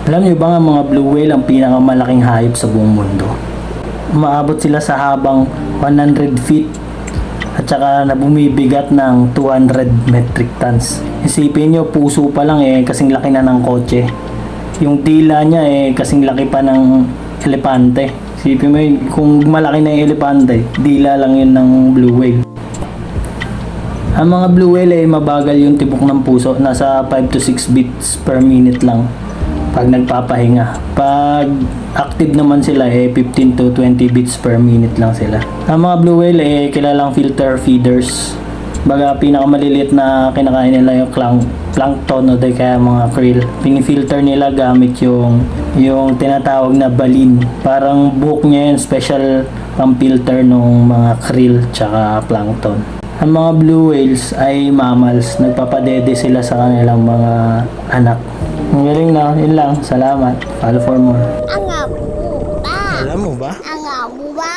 Alam niyo ba nga mga blue whale ang pinakamalaking hayop sa buong mundo? Umaabot sila sa habang 100 feet at saka na bumibigat ng 200 metric tons. Isipin nyo, puso pa lang kasing laki na ng kotse. Yung dila niya kasing laki pa ng elepante. Isipin mo kung malaki na yung elepante, dila lang yun ng blue whale. Ang mga blue whale mabagal yung tibok ng puso, nasa 5 to 6 beats per minute lang pag nagpapahinga. Pag active naman sila 15 to 20 beats per minute lang sila. Ang mga blue whale kilalang filter feeders. Baga pinakamaliliit na kinakain nila yung plankton o di kaya mga krill. Pinifilter nila gamit yung tinatawag na baleen. Parang buhok niya yun, special pang filter ng mga krill tsaka plankton. Ang mga blue whales ay mammals. Nagpapadede sila sa kanilang mga anak. Ang galing na, yun lang. Salamat. Follow for more. Ang nga po ba? Alam mo ba? Ang nga po ba?